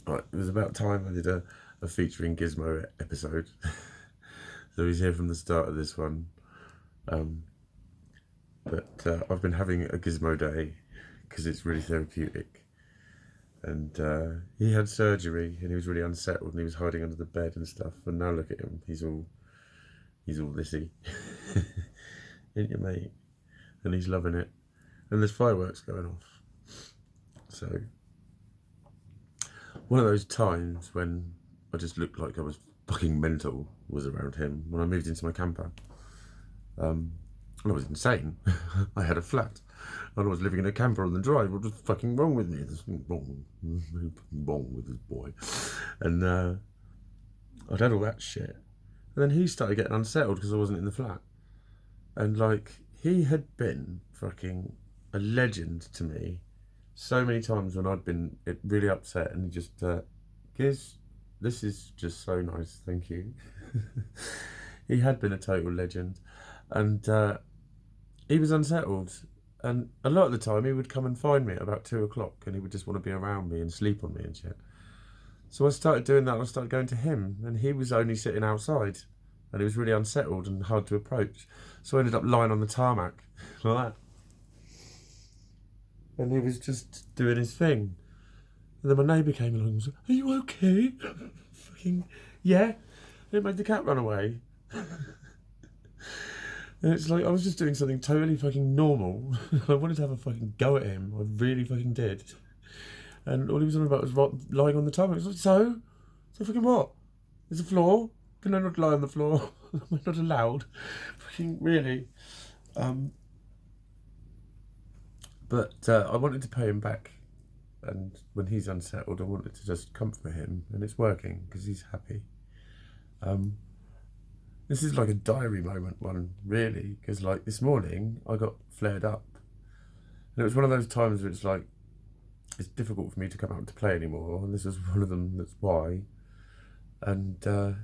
Right, it was about time I did a featuring Gizmo episode. So he's here from the start of this one. But I've been having a Gizmo day because it's really therapeutic. And he had surgery and he was really unsettled and he was hiding under the bed and stuff. And now look at him, he's all thisy. Ain't you, mate? And he's loving it. And there's fireworks going off. So one of those times when I just looked like I was fucking mental was around him when I moved into my camper. And I was insane. I had a flat and I was living in a camper on the drive. What was fucking wrong with me? There's something wrong with this boy. And I'd had all that shit. And then he started getting unsettled because I wasn't in the flat. And like, he had been fucking a legend to me so many times when I'd been really upset, and he just, Giz, this is just so nice, thank you. He had been a total legend. And he was unsettled. And a lot of the time he would come and find me at about 2 o'clock and he would just want to be around me and sleep on me and shit. So I started doing that and I started going to him, and he was only sitting outside and he was really unsettled and hard to approach. So I ended up lying on the tarmac like that. And he was just doing his thing. And then my neighbour came along and was like, "Are you okay?" Fucking, yeah. And it made the cat run away. And it's like, I was just doing something totally fucking normal. I wanted to have a fucking go at him. I really fucking did. And all he was on about was lying on the tarmac. I was like, so fucking what? There's a floor? Can I not lie on the floor? Am I not allowed? Fucking really. But I wanted to pay him back. And when he's unsettled, I wanted to just comfort him. And it's working because he's happy. This is like a diary moment one, really, because like this morning I got flared up. And it was one of those times where it's like, it's difficult for me to come out to play anymore, and this was one of them, that's why. And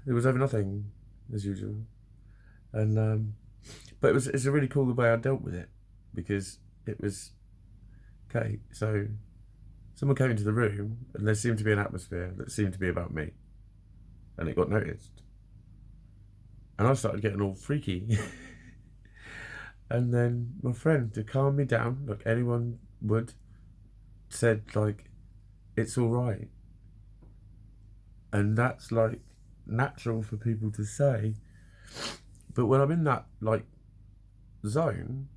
it was over nothing, as usual. And but it's a really cool the way I dealt with it, because it was, okay, so someone came into the room and there seemed to be an atmosphere that seemed to be about me. And it got noticed. And I started getting all freaky. And then my friend, to calm me down, like anyone would, said like, it's all right. And that's like natural for people to say. But when I'm in that like zone,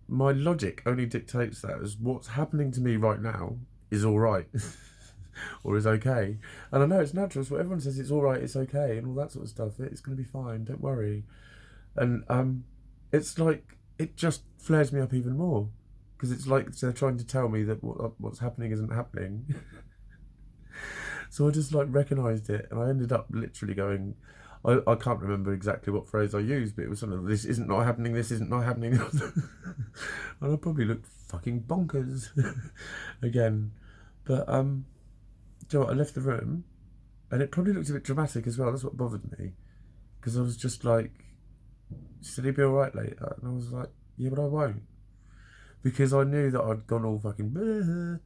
my logic only dictates that as what's happening to me right now is all right. Or is okay. And I know it's natural, so everyone says it's all right, it's okay, and all that sort of stuff. It's going to be fine, don't worry. And it's like, it just flares me up even more, because it's like they're trying to tell me that what's happening isn't happening. So I just like recognised it, and I ended up literally going, I can't remember exactly what phrase I used, but it was something like, this isn't not happening, this isn't not happening. And I probably looked fucking bonkers again. But do you know what, I left the room, and it probably looked a bit dramatic as well. That's what bothered me, because I was just like, she said he'd be all right later, and I was like, yeah, but I won't, because I knew that I'd gone all fucking bleh,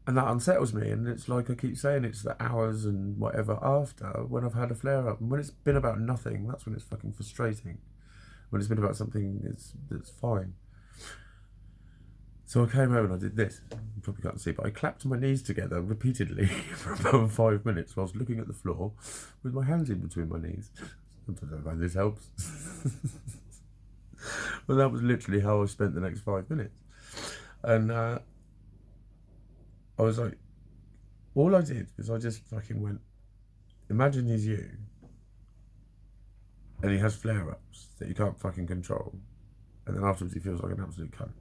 and that unsettles me. And it's like I keep saying, it's the hours and whatever after when I've had a flare up, and when it's been about nothing, that's when it's fucking frustrating. When it's been about something that's fine. So I came home and I did this. You probably can't see, but I clapped my knees together repeatedly for about 5 minutes whilst looking at the floor with my hands in between my knees. Sometimes I find this helps. But that was literally how I spent the next 5 minutes. And I was like, all I did is I just fucking went, imagine he's you, and he has flare-ups that you can't fucking control, and then afterwards he feels like an absolute cunt.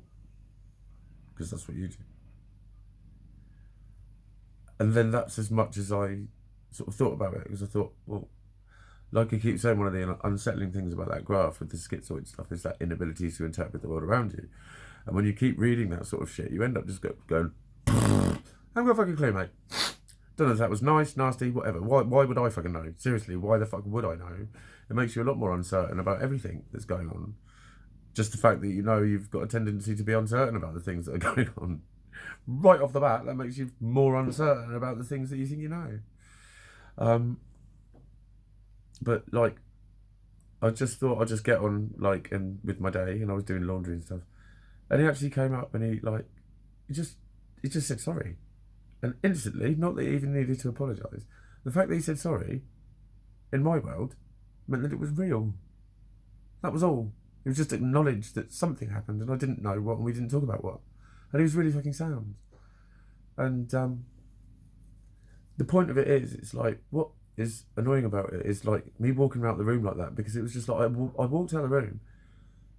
Because that's what you do. And then that's as much as I sort of thought about it, because I thought, well, like I keep saying, one of the unsettling things about that graph with the schizoid stuff is that inability to interpret the world around you. And when you keep reading that sort of shit, you end up just going, I haven't got a fucking clue, mate. Don't know if that was nice, nasty, whatever. Why would I fucking know? Seriously, why the fuck would I know? It makes you a lot more uncertain about everything that's going on. Just the fact that you know you've got a tendency to be uncertain about the things that are going on. right off the bat, that makes you more uncertain about the things that you think you know. But like, I just thought I'd just get on like and with my day, and I was doing laundry and stuff, and he actually came up and he just said sorry, and instantly, not that he even needed to apologise. The fact that he said sorry, in my world, meant that it was real. That was all. He was just acknowledged that something happened, and I didn't know what, and we didn't talk about what, and he was really fucking sound. And the point of it is, it's like, what is annoying about it is like me walking around the room like that, because it was just like I walked out of the room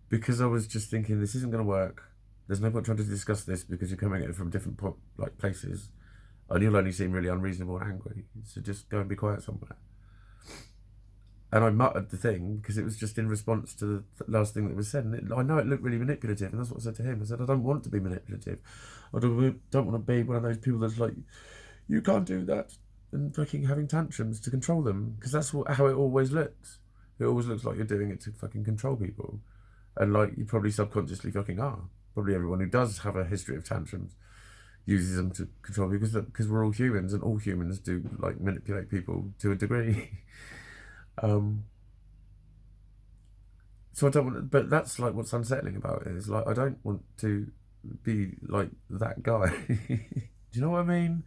because I was just thinking, this isn't going to work. There's no point trying to discuss this because you're coming at it from different places, and you'll only seem really unreasonable and angry. So just go and be quiet somewhere. And I muttered the thing because it was just in response to the last thing that was said. And I know it looked really manipulative, and that's what I said to him. I said, I don't want to be manipulative. I don't want to be one of those people that's like, you can't do that, and fucking having tantrums to control them, because that's how it always looks. It always looks like you're doing it to fucking control people, and like you probably subconsciously fucking are. Probably everyone who does have a history of tantrums uses them to control people, because we're all humans, and all humans do like manipulate people to a degree. So I don't want, but that's like what's unsettling about it, is like I don't want to be like that guy. Do you know what I mean?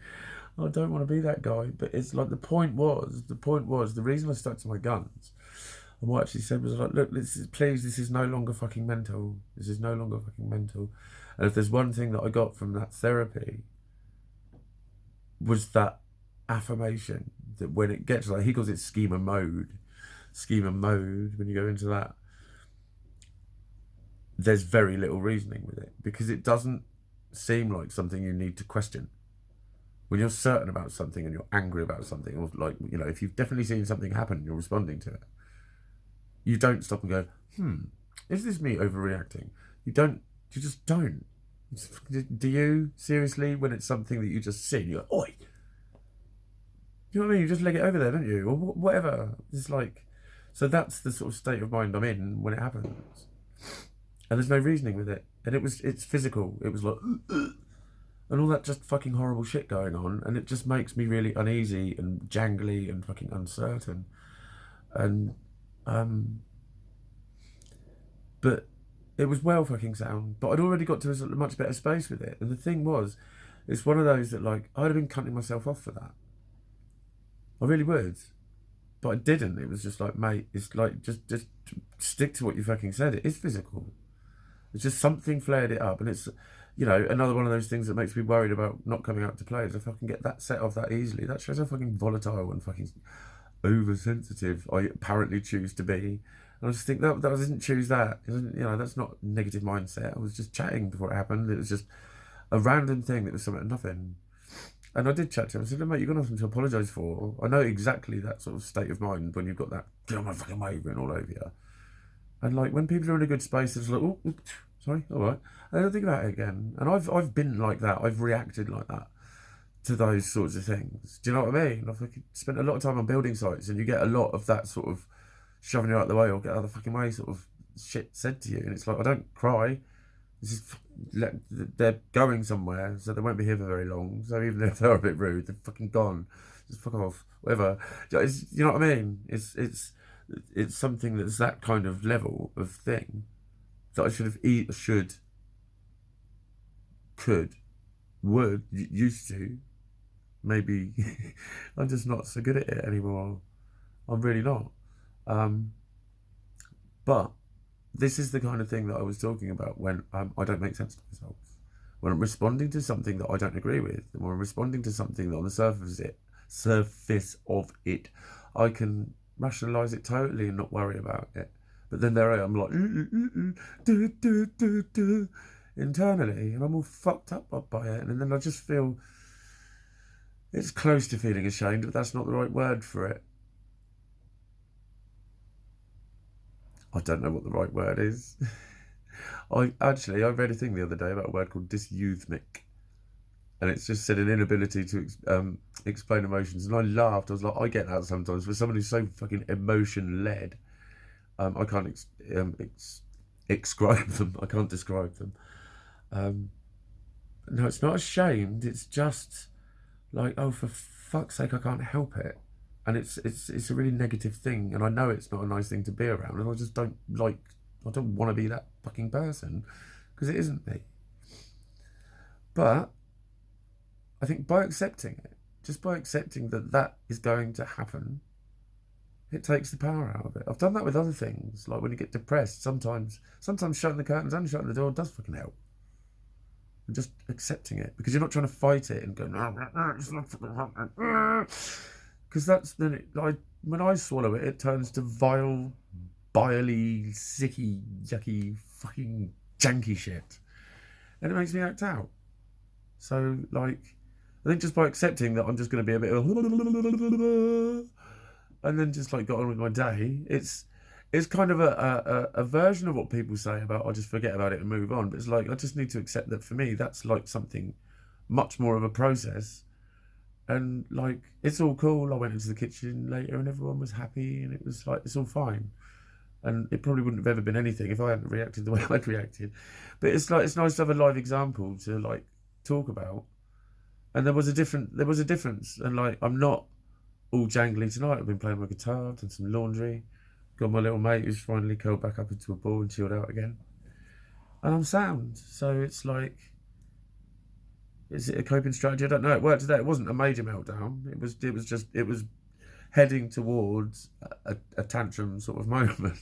I don't want to be that guy. But it's like the point was the reason I stuck to my guns, and what I actually said was like, look, this is no longer fucking mental. This is no longer fucking mental. And if there's one thing that I got from that therapy, was that affirmation that when it gets like, he calls it schema mode, when you go into that, there's very little reasoning with it, because it doesn't seem like something you need to question. When you're certain about something and you're angry about something, or like, you know, if you've definitely seen something happen and you're responding to it, you don't stop and go, is this me overreacting? You just don't. Do you? Seriously? When it's something that you just see, you're like, oi! You know what I mean? You just leg it over there, don't you? Or whatever. It's like, so that's the sort of state of mind I'm in when it happens. And there's no reasoning with it. And it's physical. It was like, and all that just fucking horrible shit going on. And it just makes me really uneasy and jangly and fucking uncertain. And, but it was well fucking sound. But I'd already got to a much better space with it. And the thing was, it's one of those that like, I'd have been cutting myself off for that. I really would. But I didn't. It was just like, mate, it's like, just stick to what you fucking said. It is physical. It's just something flared it up. And it's, you know, another one of those things that makes me worried about not coming out to play is if I can get that set off that easily. That shows how fucking volatile and fucking oversensitive I apparently choose to be. And I just think that I didn't choose that. You know, that's not negative mindset. I was just chatting before it happened. It was just a random thing that was something nothing. And I did chat to him. I said, mate, you've got nothing to apologise for. I know exactly that sort of state of mind when you've got that, get on my fucking way written all over you. And like, when people are in a good space, it's like, oh, sorry, all right. And I don't think about it again. And I've been like that. I've reacted like that to those sorts of things. Do you know what I mean? I've spent a lot of time on building sites, and you get a lot of that sort of shoving you out the way or get out of the fucking way sort of shit said to you. And it's like, I don't cry. This is, they're going somewhere, so they won't be here for very long. So even if they're a bit rude, they're fucking gone. Just fuck off, whatever. You know what I mean? It's something that's that kind of level of thing that I used to. Maybe I'm just not so good at it anymore. I'm really not. But this is the kind of thing that I was talking about when I don't make sense to myself. When I'm responding to something that I don't agree with, and when I'm responding to something that on the surface of it, I can rationalise it totally and not worry about it. But then there I am like, internally, and I'm all fucked up by it. And then I just feel, it's close to feeling ashamed, but that's not the right word for it. I don't know what the right word is. I read a thing the other day about a word called dyseuthmic, and it's just said an inability to explain emotions. And I laughed. I was like, I get that sometimes. For someone who's so fucking emotion-led, I can't describe them. No, it's not ashamed. It's just like, oh, for fuck's sake, I can't help it. And it's a really negative thing. And I know it's not a nice thing to be around. And I just don't like, I don't want to be that fucking person because it isn't me. But I think by accepting it, just by accepting that that is going to happen, it takes the power out of it. I've done that with other things. Like when you get depressed, sometimes shutting the curtains and shutting the door does fucking help. And just accepting it, because you're not trying to fight it and go, because that's then it, like when I swallow it, it turns to vile, biley, sicky, yucky, fucking janky shit, and it makes me act out. So like, I think just by accepting that I'm just going to be a bit of, and then just like got on with my day, it's kind of a version of what people say about I'll just forget about it and move on. But it's like I just need to accept that for me that's like something much more of a process. And like it's all cool. I went into the kitchen later and everyone was happy and it was like it's all fine. And it probably wouldn't have ever been anything if I hadn't reacted the way I'd reacted. But it's like it's nice to have a live example to like talk about. And there was a difference. And like I'm not all jangly tonight. I've been playing my guitar, done some laundry. Got my little mate who's finally curled back up into a ball and chilled out again. And I'm sound. So it's like, is it a coping strategy? I don't know. It worked today. It wasn't a major meltdown. It was heading towards a tantrum sort of moment.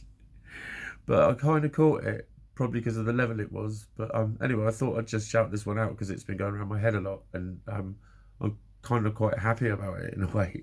But I kind of caught it, probably because of the level it was. But anyway, I thought I'd just shout this one out because it's been going around my head a lot. And I'm kind of quite happy about it in a way.